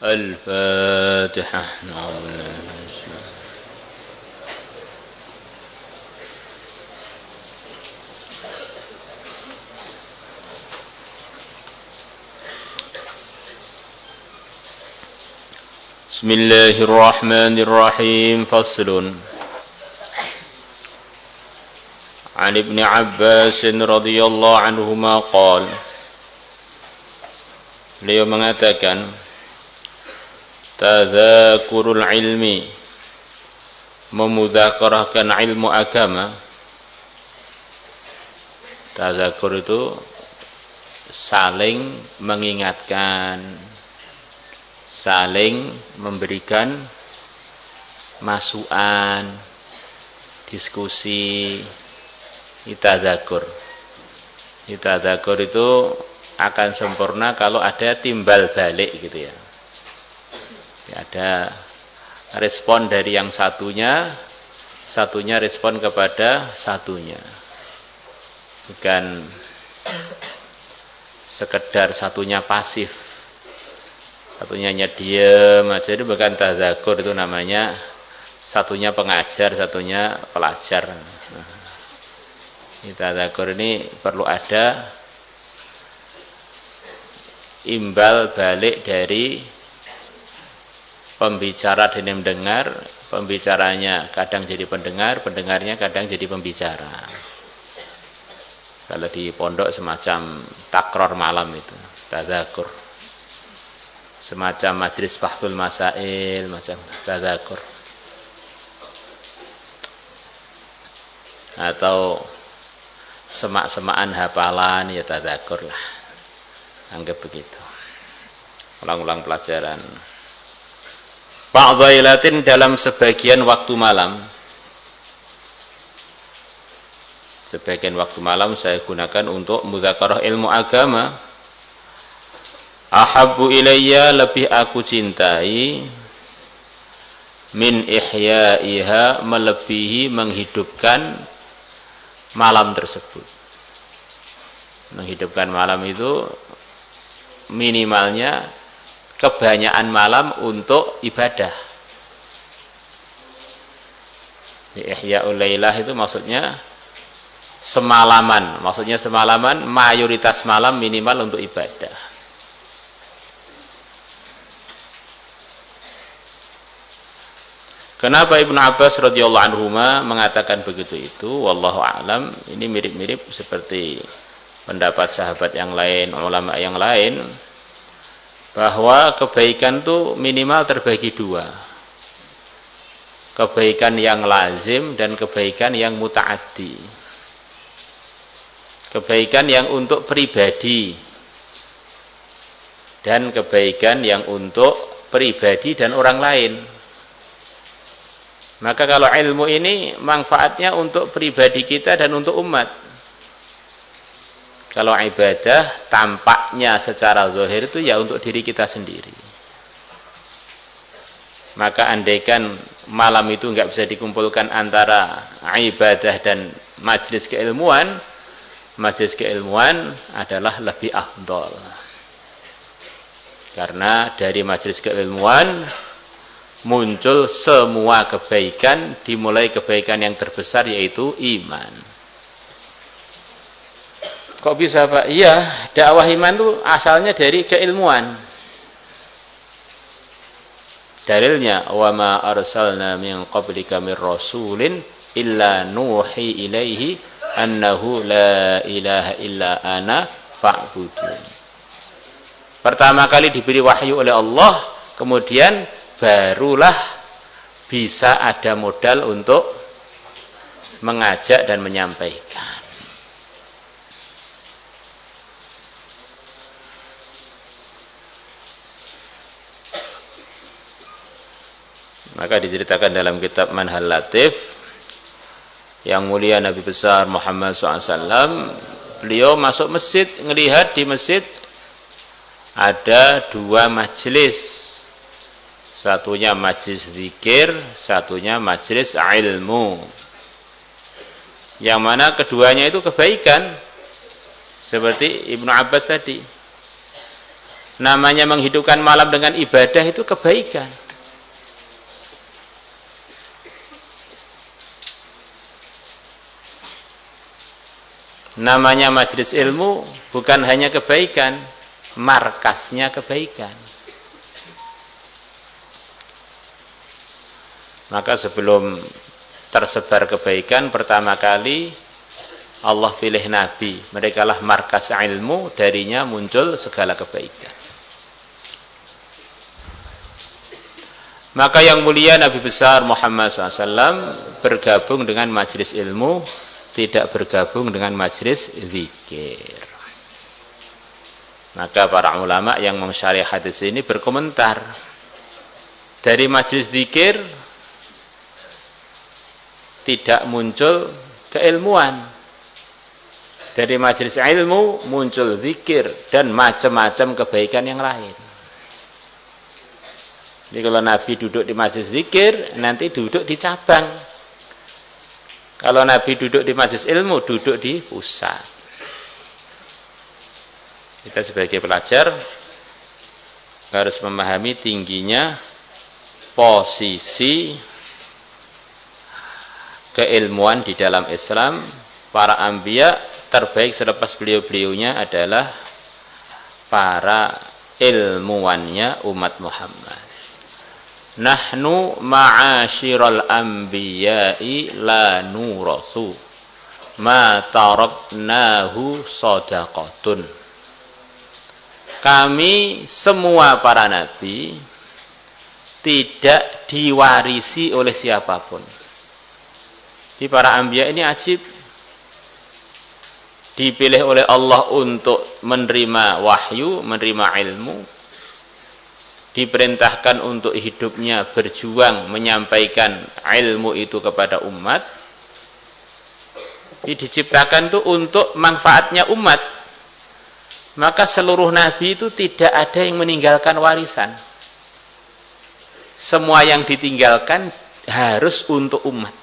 الفاتحة. بسم الله الرحمن الرحيم. فصل. عن ابن عباس رضي الله عنهما قال. Beliau mengatakan, tadzakurul ilmi, memudzakarahkan ilmu agama. Tadzakur itu saling mengingatkan, saling memberikan masukan, diskusi. Tadzakur itu akan sempurna kalau ada timbal balik gitu ya. Ada respon dari yang satunya, satunya respon kepada satunya. Bukan sekedar satunya pasif, satunya hanya diem aja. Itu bukan tadzakur, itu namanya satunya pengajar, satunya pelajar. Tadzakur ini perlu ada imbal balik dari pembicara dan mendengar. Pembicaranya kadang jadi pendengar, pendengarnya kadang jadi pembicara. Kalau di pondok semacam takror malam itu tadzakur, semacam majlis bahthul masail, macam tadzakur. Atau semak-semakan hafalan, ya tadzakur lah. Anggap begitu. Ulang-ulang pelajaran. Ba'dailatin, dalam sebagian waktu malam. Sebagian waktu malam saya gunakan untuk mudzakarah ilmu agama. Ahabbu ilayya, lebih aku cintai, min ihya'iha, melebihi menghidupkan malam tersebut. Menghidupkan malam itu minimalnya kebanyakan malam untuk ibadah. Ihya'ul lailah itu maksudnya semalaman. Maksudnya semalaman, mayoritas malam minimal untuk ibadah. Kenapa Ibnu Abbas radhiyallahu anhuma mengatakan begitu itu? Wallahu a'lam. Ini mirip-mirip seperti pendapat sahabat yang lain, ulama yang lain, bahwa kebaikan itu minimal terbagi dua. Kebaikan yang lazim dan kebaikan yang muta'addi. Kebaikan yang untuk pribadi dan kebaikan yang untuk pribadi dan orang lain. Maka kalau ilmu ini manfaatnya untuk pribadi kita dan untuk umat. Kalau ibadah tampaknya secara zahir itu ya untuk diri kita sendiri. Maka andaikan malam itu enggak bisa dikumpulkan antara ibadah dan majlis keilmuan, majlis keilmuan adalah lebih afdal. Karena dari majlis keilmuan muncul semua kebaikan, dimulai kebaikan yang terbesar yaitu iman. Kok bisa Pak? Iya, dakwah iman itu asalnya dari keilmuan. Dalilnya, wa ma arsalna min qablika mir rasulin illa nuhi ilaihi annahu la ilaha illa ana fa'budun. Pertama kali diberi wahyu oleh Allah, kemudian barulah bisa ada modal untuk mengajak dan menyampaikan. Maka diceritakan dalam kitab Manhal Latif, yang mulia Nabi besar Muhammad SAW, beliau masuk masjid, ngelihat di masjid ada dua majelis. Satunya majelis zikir, satunya majelis ilmu. Yang mana keduanya itu kebaikan. Seperti Ibnu Abbas tadi. Namanya menghidupkan malam dengan ibadah itu kebaikan. Namanya majelis ilmu bukan hanya kebaikan, markasnya kebaikan. Maka sebelum tersebar kebaikan, pertama kali Allah pilih Nabi. Merekalah markas ilmu, darinya muncul segala kebaikan. Maka yang mulia Nabi besar Muhammad SAW bergabung dengan majelis ilmu, tidak bergabung dengan majelis zikir. Maka para ulama yang mensyarih hadis ini berkomentar, dari majelis zikir tidak muncul keilmuan, dari majelis ilmu muncul zikir dan macam-macam kebaikan yang lain. Jadi kalau Nabi duduk di majelis zikir, nanti duduk di cabang. Kalau Nabi duduk di majelis ilmu, duduk di pusat. Kita sebagai pelajar harus memahami tingginya posisi keilmuan di dalam Islam. Para anbiya terbaik selepas beliau-beliaunya adalah para ilmuwannya umat Muhammad. Nahnu ma'asyiral anbiya'i la nurathu ma taraknahu shadaqatun. Kami semua para nabi tidak diwarisi oleh siapapun. Di para anbiya ini ajib, dipilih oleh Allah untuk menerima wahyu, menerima ilmu, diperintahkan untuk hidupnya berjuang menyampaikan ilmu itu kepada umat. Diciptakan itu untuk manfaatnya umat. Maka seluruh nabi itu tidak ada yang meninggalkan warisan. Semua yang ditinggalkan harus untuk umat.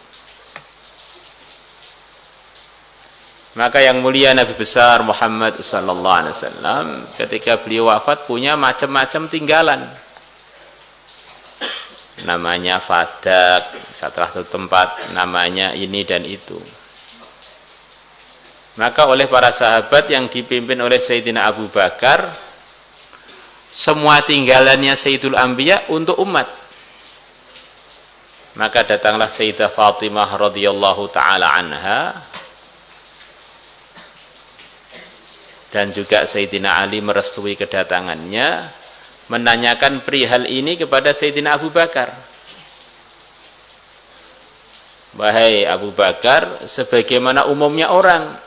Maka yang mulia Nabi besar Muhammad sallallahu alaihi wasallam ketika beliau wafat punya macam-macam tinggalan. Namanya fadak, salah satu tempat namanya ini dan itu. Maka oleh para sahabat yang dipimpin oleh Sayyidina Abu Bakar, semua tinggalannya Sayyidul Anbiya untuk umat. Maka datanglah Sayyidah Fatimah radhiyallahu taala anha, dan juga Sayyidina Ali merestui kedatangannya, menanyakan perihal ini kepada Sayyidina Abu Bakar. Wahai Abu Bakar, sebagaimana umumnya orang,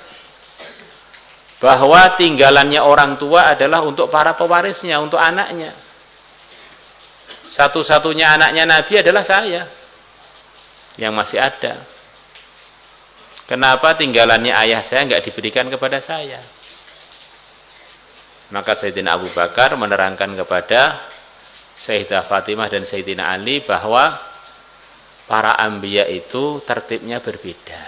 bahwa tinggalannya orang tua adalah untuk para pewarisnya, untuk anaknya. Satu-satunya anaknya Nabi adalah saya yang masih ada. Kenapa tinggalannya ayah saya enggak diberikan kepada saya? Maka Sayyidina Abu Bakar menerangkan kepada Sayyidah Fatimah dan Sayyidina Ali bahwa para anbiya itu tertibnya berbeda.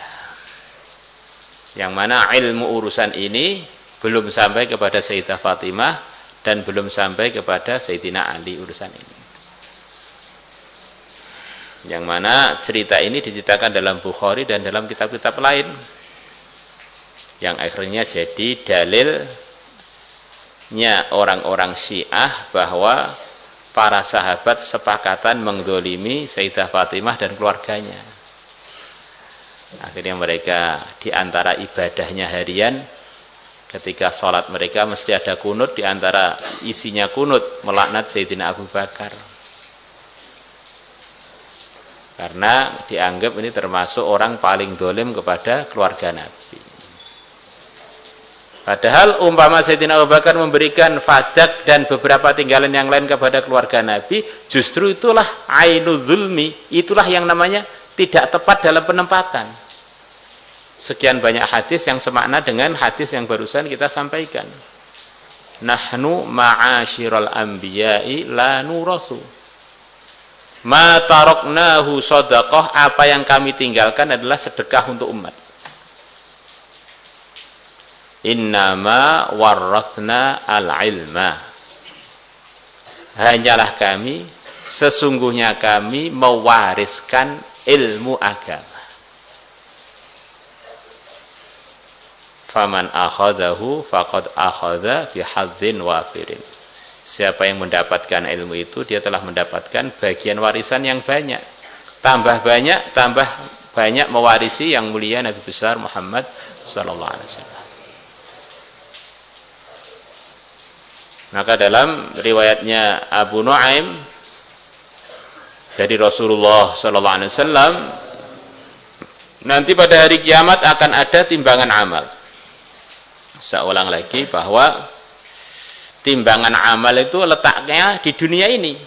Yang mana ilmu urusan ini belum sampai kepada Sayyidah Fatimah dan belum sampai kepada Sayyidina Ali urusan ini. Yang mana cerita ini diceritakan dalam Bukhari dan dalam kitab-kitab lain. Yang akhirnya jadi dalil orang-orang Syiah bahwa para sahabat sepakatan menggolimi Sayyidah Fatimah dan keluarganya. Akhirnya mereka diantara ibadahnya harian, ketika sholat mereka mesti ada kunut, diantara isinya kunut melaknat Sayyidina Abu Bakar, karena dianggap ini termasuk orang paling dolim kepada keluarga Nabi. Padahal umpama Sayyidina Abu Bakar memberikan fadak dan beberapa tinggalan yang lain kepada keluarga Nabi, justru itulah ainul zulmi, itulah yang namanya tidak tepat dalam penempatan. Sekian banyak hadis yang semakna dengan hadis yang barusan kita sampaikan. Nahnu ma'asyiral anbiya'i la nurathu ma taraknahu shadaqah, apa yang kami tinggalkan adalah sedekah untuk umat. Innama warrathna al-ilma, hanyalah kami, sesungguhnya kami mewariskan ilmu agama. Faman akhadahu faqad akhadha bihadzin wafirin. Siapa yang mendapatkan ilmu itu, dia telah mendapatkan bagian warisan yang banyak. Tambah banyak mewarisi yang mulia Nabi besar Muhammad sallallahu alaihi wasallam. Maka dalam riwayatnya Abu Nuaim dari Rasulullah sallallahu alaihi wasallam, nanti pada hari kiamat akan ada timbangan amal. Saya ulang lagi bahwa timbangan amal itu letaknya di dunia ini.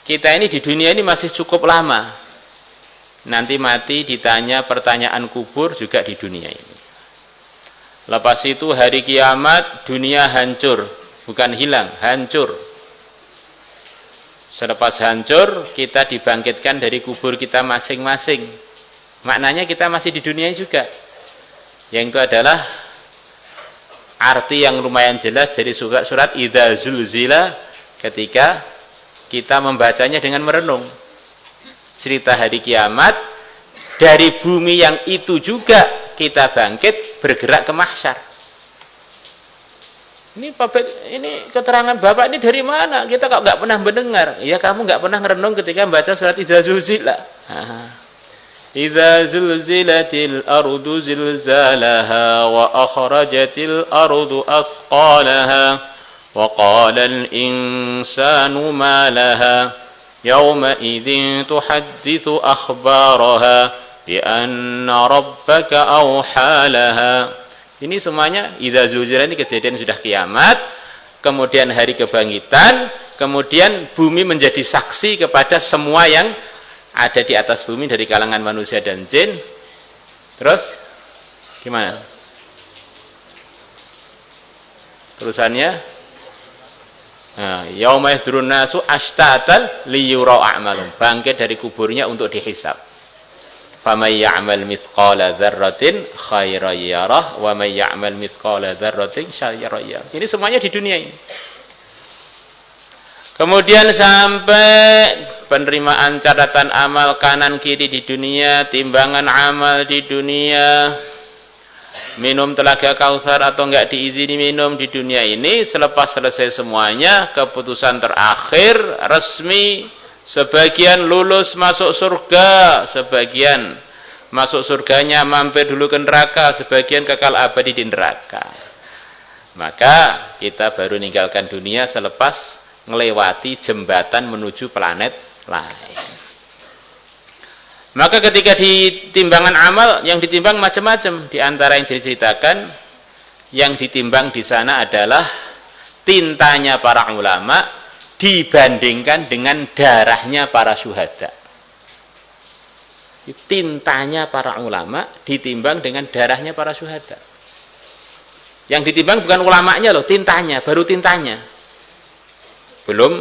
Kita ini di dunia ini masih cukup lama. Nanti mati ditanya pertanyaan kubur juga di dunia ini. Lepas itu hari kiamat dunia hancur, bukan hilang, hancur. Selepas hancur kita dibangkitkan dari kubur kita masing-masing. Maknanya kita masih di dunia juga. Yang itu adalah arti yang lumayan jelas dari surat Idza Zulzila ketika kita membacanya dengan merenung. Cerita hari kiamat, dari bumi yang itu juga kita bangkit bergerak ke mahsyar. Ini keterangan Bapak ini dari mana? Kita kok nggak pernah mendengar. Ya kamu nggak pernah merenung ketika membaca surat Idza Zulzila. Idza zulzilatil ardu zilzalaha wa akhrajatil ardu athqalaha wa qala al insanu ma laha yawma idzin tuhadditsu akhbaraha bi anna rabbaka awha laha. Ini semuanya idza zulzila, ini kejadian sudah kiamat, kemudian hari kebangkitan, kemudian bumi menjadi saksi kepada semua yang ada di atas bumi dari kalangan manusia dan jin. Terus gimana terusannya? Yauma yasdurun nasu ashtatan liyura a'malum, bangkit dari kuburnya untuk dihisab. Faman ya'mal mithqala dzarratin khairan yarah wa man ya'mal mithqala dzarratin syarran yarah. Ini semuanya di dunia ini. Kemudian sampai penerimaan catatan amal kanan kiri di dunia, timbangan amal di dunia, minum telaga Kautsar atau enggak diizini minum di dunia ini. Selepas selesai semuanya, keputusan terakhir resmi, sebagian lulus masuk surga, sebagian masuk surganya mampir dulu ke neraka, sebagian kekal abadi di neraka. Maka kita baru meninggalkan dunia selepas melewati jembatan menuju planet lain. Maka ketika di timbangan amal, yang ditimbang macam-macam. Di antara yang diceritakan, yang ditimbang di sana adalah tintanya para ulama dibandingkan dengan darahnya para syuhada. Tintanya para ulama ditimbang dengan darahnya para syuhada. Yang ditimbang bukan ulamanya loh, tintanya, baru tintanya. Belum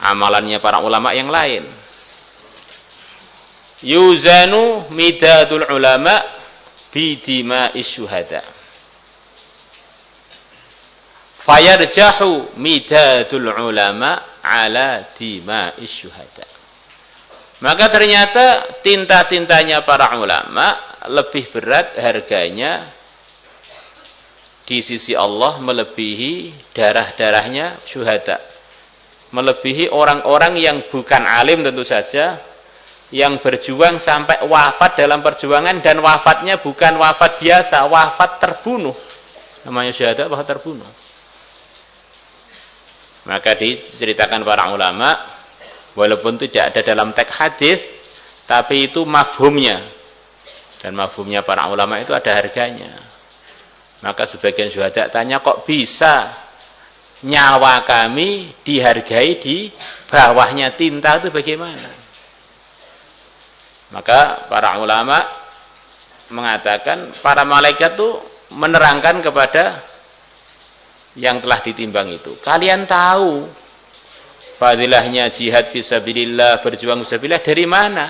amalannya para ulama yang lain. Yuzanu midadul ulama bidima'is syuhada. Fayarjahu midadul ulama ala dima'is syuhada. Maka ternyata tinta-tintanya para ulama lebih berat harganya di sisi Allah, melebihi darah-darahnya syuhada, melebihi orang-orang yang bukan alim tentu saja, yang berjuang sampai wafat dalam perjuangan, dan wafatnya bukan wafat biasa, wafat terbunuh. Namanya syuhada, wafat terbunuh. Maka diceritakan para ulama, walaupun tidak ada dalam teks hadis, tapi itu mafhumnya, dan mafhumnya para ulama itu ada harganya. Maka sebagian syuhada tanya, kok bisa nyawa kami dihargai di bawahnya tinta itu bagaimana? Maka para ulama mengatakan, para malaikat itu menerangkan kepada yang telah ditimbang itu, kalian tahu fadilahnya jihad fisabilillah, berjuang fisabilillah dari mana?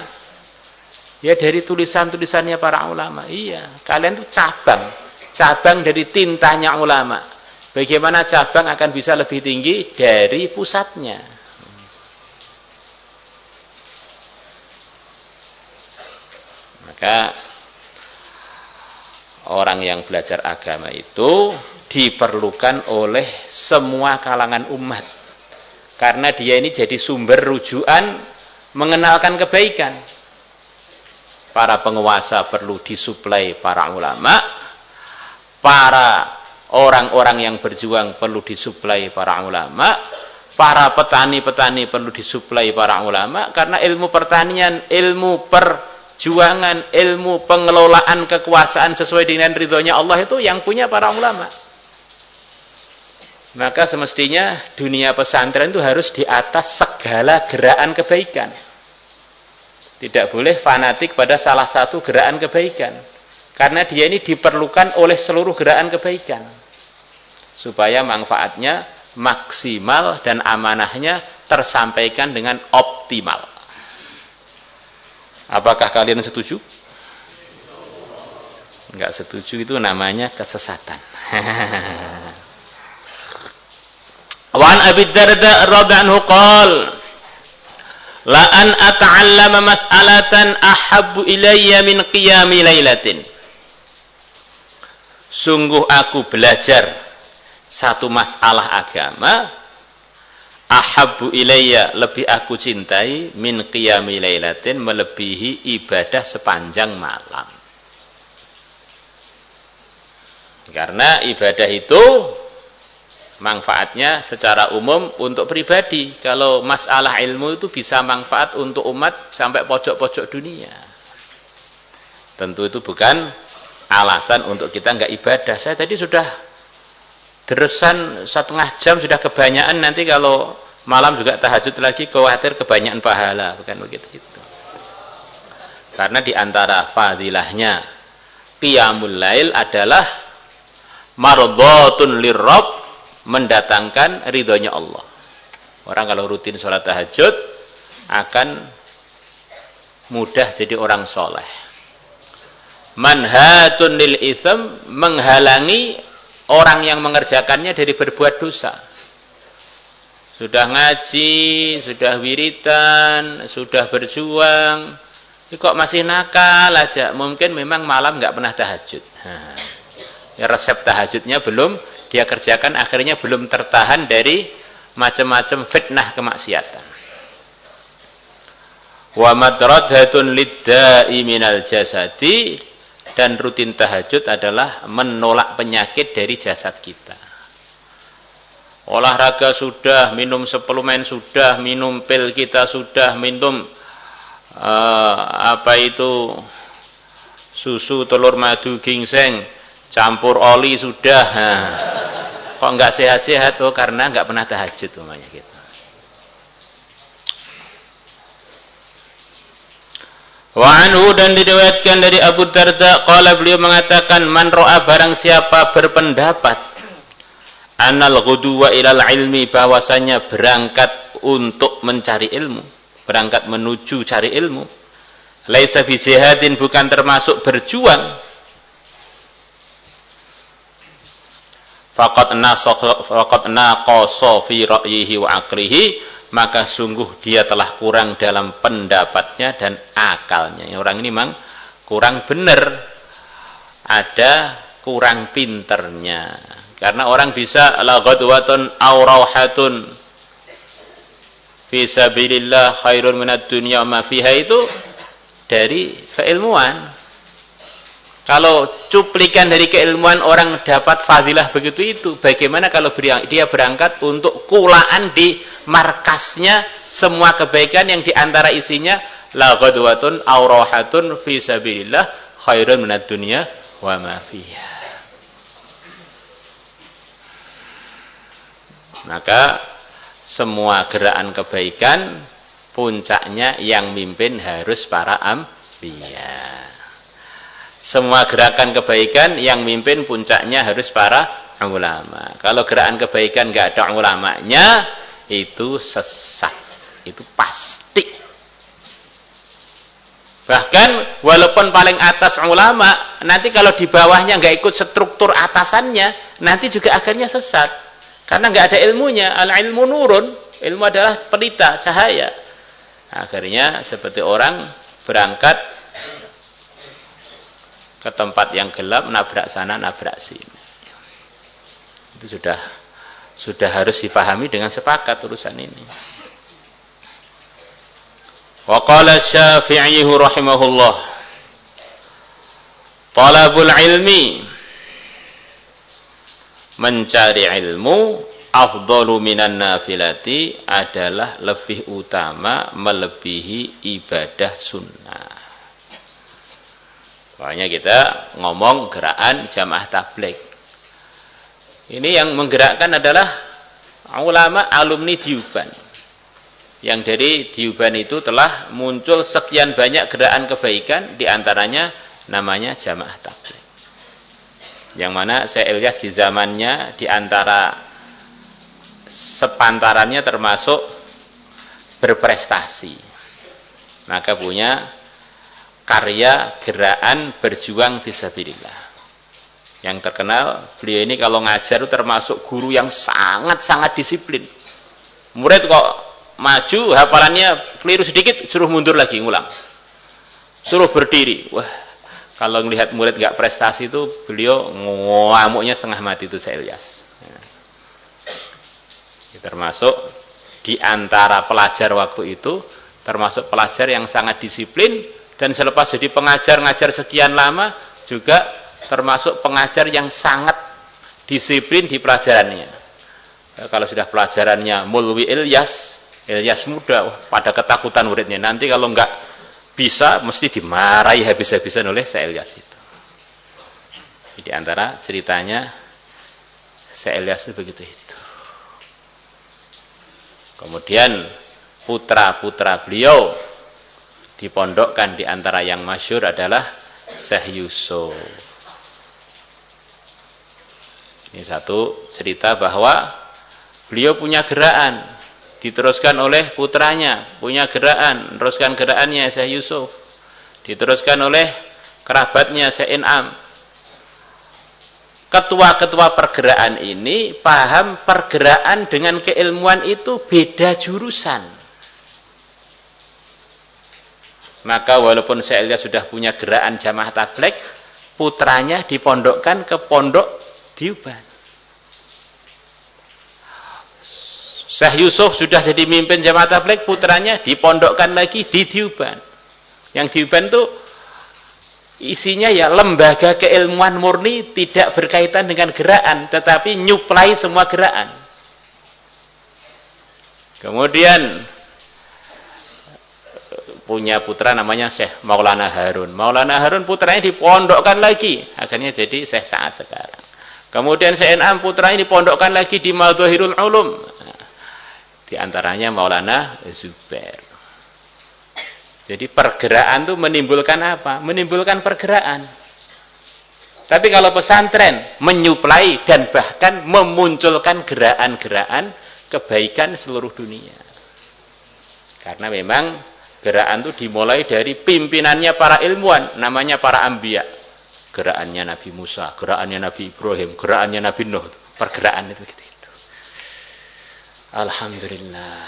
Ya dari tulisan-tulisannya para ulama. Iya, kalian itu cabang dari tintanya ulama. Bagaimana cabang akan bisa lebih tinggi dari pusatnya? Maka orang yang belajar agama itu diperlukan oleh semua kalangan umat, karena dia ini jadi sumber rujukan mengenalkan kebaikan. Para penguasa perlu disuplai para ulama, para orang-orang yang berjuang perlu disuplai para ulama, para petani-petani perlu disuplai para ulama, karena ilmu pertanian, ilmu perjuangan, ilmu pengelolaan kekuasaan sesuai dengan ridhonya Allah itu yang punya para ulama. Maka semestinya dunia pesantren itu harus di atas segala gerakan kebaikan. Tidak boleh fanatik pada salah satu gerakan kebaikan, karena dia ini diperlukan oleh seluruh gerakan kebaikan supaya manfaatnya maksimal dan amanahnya tersampaikan dengan optimal. Apakah kalian setuju? Enggak setuju itu namanya kesesatan. Wan Abi Darda radhiyallahu anhu qala la an ata'allama mas'alatan ahabbu ilayya min qiyami lailatin. Sungguh aku belajar satu masalah agama, ahabbu ilayya, lebih aku cintai, min qiyami lailatin, melebihi ibadah sepanjang malam. Karena ibadah itu manfaatnya secara umum untuk pribadi. Kalau masalah ilmu itu bisa manfaat untuk umat sampai pojok-pojok dunia. Tentu itu bukan alasan untuk kita enggak ibadah. Saya tadi sudah deresan 1,5 jam, sudah kebanyakan, nanti kalau malam juga tahajud lagi khawatir kebanyakan pahala, bukan begitu itu. Karena diantara fadilahnya qiyamul lail adalah mardhatun lirrabb, mendatangkan ridhonya Allah. Orang kalau rutin sholat tahajud akan mudah jadi orang soleh. Manhatun lil itsm, menghalangi orang yang mengerjakannya dari berbuat dosa. Sudah ngaji, sudah wiritan, sudah berjuang, kok masih nakal aja. Mungkin memang malam nggak pernah tahajud. Ya, resep tahajudnya belum dia kerjakan, akhirnya belum tertahan dari macam-macam fitnah kemaksiatan. Wa madradhatun lidda'i minal jasadi, dan rutin tahajud adalah menolak penyakit dari jasad kita. Olahraga sudah, minum suplemen sudah, minum pil kita sudah, minum susu, telur madu, ginseng, campur oli sudah. Kok enggak sehat-sehat? Oh, karena enggak pernah tahajud umumnya gitu. Wa anhu, dan diriwayatkan dari Abu Darda qala, beliau mengatakan, man ra'a, barang siapa berpendapat, anal ghuduwa ilal ilmi, bahwasanya berangkat untuk mencari ilmu, berangkat menuju cari ilmu, laisa bi jihadin, bukan termasuk berjuang, faqad naqasa fi ra'yihi wa aqlihi, maka sungguh dia telah kurang dalam pendapatnya dan akalnya. Orang ini memang kurang benar, ada kurang pinternya. Karena orang bisa la ghadwatun aw rauhatun fi sabilillah khairun minad dunya ma fiha, itu dari keilmuan. Kalau cuplikan dari keilmuan orang dapat fadilah begitu itu, bagaimana kalau dia berangkat untuk kulaan di markasnya semua kebaikan yang diantara isinya la ghadwatun aw rauhatun fi sabilillah khairun minad dunya wa ma fiha. Maka semua gerakan kebaikan puncaknya yang mimpin harus para anbiya. Semua gerakan kebaikan yang mimpin puncaknya harus para ulama. Kalau gerakan kebaikan nggak ada ulamanya, itu sesat, itu pasti. Bahkan walaupun paling atas ulama, nanti kalau di bawahnya nggak ikut struktur atasannya, nanti juga akhirnya sesat. Karena nggak ada ilmunya. Al-ilmu nurun. Ilmu adalah pelita, cahaya. Akhirnya seperti orang berangkat ke tempat yang gelap, nabrak sana, nabrak sini. Itu sudah harus dipahami dengan sepakat urusan ini. Wa qala Syafi'i rahimahullah, talabul ilmi, mencari ilmu, afdalu minan nafilati, adalah lebih utama melebihi ibadah sunnah. Pokoknya kita ngomong gerakan jamaah tabligh. Ini yang menggerakkan adalah ulama alumni Diuban. Yang dari Diuban itu telah muncul sekian banyak gerakan kebaikan, diantaranya namanya jamaah tabligh. Yang mana Syekh Ilyas di zamannya diantara sepantarannya termasuk berprestasi. Maka punya karya gerakan berjuang fisabilillah. Yang terkenal, beliau ini kalau ngajar itu termasuk guru yang sangat-sangat disiplin. Murid kok maju, hafalannya keliru sedikit, suruh mundur lagi, ngulang. Suruh berdiri. Wah, kalau melihat murid nggak prestasi itu, beliau ngamuknya setengah mati itu Syekh Ilyas. Termasuk di antara pelajar waktu itu, termasuk pelajar yang sangat disiplin, dan selepas jadi pengajar, ngajar sekian lama, juga termasuk pengajar yang sangat disiplin di pelajarannya. Kalau sudah pelajarannya mulwi Ilyas muda, pada ketakutan muridnya. Nanti kalau nggak bisa, mesti dimarahi habis-habisan oleh Syekh Ilyas itu. Di antara ceritanya, Syekh Ilyas itu begitu itu. Kemudian putra-putra beliau dipondokkan, di antara yang masyhur adalah Syekh Yusuf. Ini satu cerita bahwa beliau punya gerakan, diteruskan oleh putranya, punya gerakan, teruskan gerakannya Syekh Yusuf, diteruskan oleh kerabatnya Syekh In'am. Ketua-ketua pergerakan ini paham pergerakan dengan keilmuan itu beda jurusan. Maka walaupun Syekh Ilyas sudah punya gerakan jamaah tabligh, putranya dipondokkan ke pondok Diuban. Syekh Yusuf sudah jadi mimpin jamaah tabligh, putranya dipondokkan lagi di Diuban. Yang Diuban itu isinya ya lembaga keilmuan murni, tidak berkaitan dengan gerakan, tetapi nyuplai semua gerakan. Kemudian punya putra namanya Syekh Maulana Harun. Maulana Harun putranya dipondokkan lagi, akhirnya jadi Syekh Sa'ad sekarang. Kemudian Syekh In'am putranya dipondokkan lagi di Madhahirul Ulum. Di antaranya Maulana Zubair. Jadi pergerakan itu menimbulkan apa? Menimbulkan pergerakan. Tapi kalau pesantren menyuplai dan bahkan memunculkan gerakan-gerakan kebaikan seluruh dunia. Karena memang gerakan itu dimulai dari pimpinannya para ilmuwan, namanya para anbiya. Gerakannya Nabi Musa, gerakannya Nabi Ibrahim, gerakannya Nabi Nuh, pergerakan itu gitu. Alhamdulillah.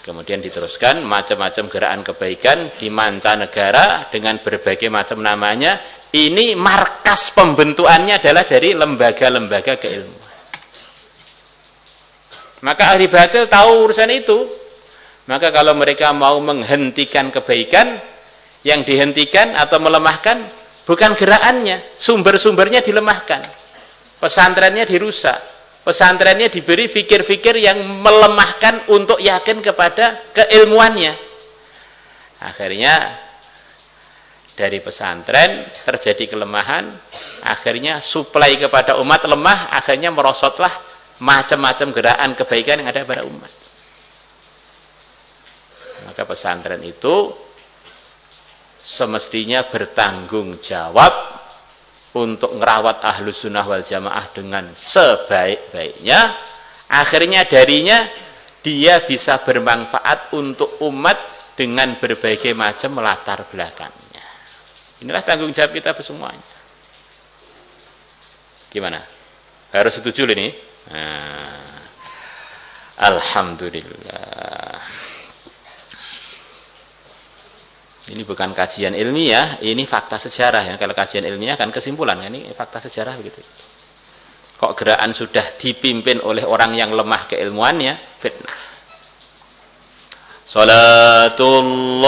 Kemudian diteruskan macam-macam gerakan kebaikan di mancanegara dengan berbagai macam namanya. Ini markas pembentukannya adalah dari lembaga-lembaga keilmuan. Maka ahli batil tahu urusan itu. Maka kalau mereka mau menghentikan kebaikan, yang dihentikan atau melemahkan bukan gerakannya, sumber-sumbernya dilemahkan, pesantrennya dirusak, pesantrennya diberi fikir-fikir yang melemahkan untuk yakin kepada keilmuannya. Akhirnya dari pesantren terjadi kelemahan, akhirnya suplai kepada umat lemah, akhirnya merosotlah macam-macam gerakan kebaikan yang ada pada umat. Maka pesantren itu semestinya bertanggung jawab untuk merawat ahlus sunnah wal jamaah dengan sebaik-baiknya. Akhirnya darinya dia bisa bermanfaat untuk umat dengan berbagai macam latar belakangnya. Inilah tanggung jawab kita semuanya. Gimana? Harus setuju ini. Nah, alhamdulillah. Ini bukan kajian ilmiah, ini fakta sejarah ya. Kalau kajian ilmiah kan kesimpulan, ini fakta sejarah begitu. Kok gerakan sudah dipimpin oleh orang yang lemah keilmuannya, fitnah. Salatullah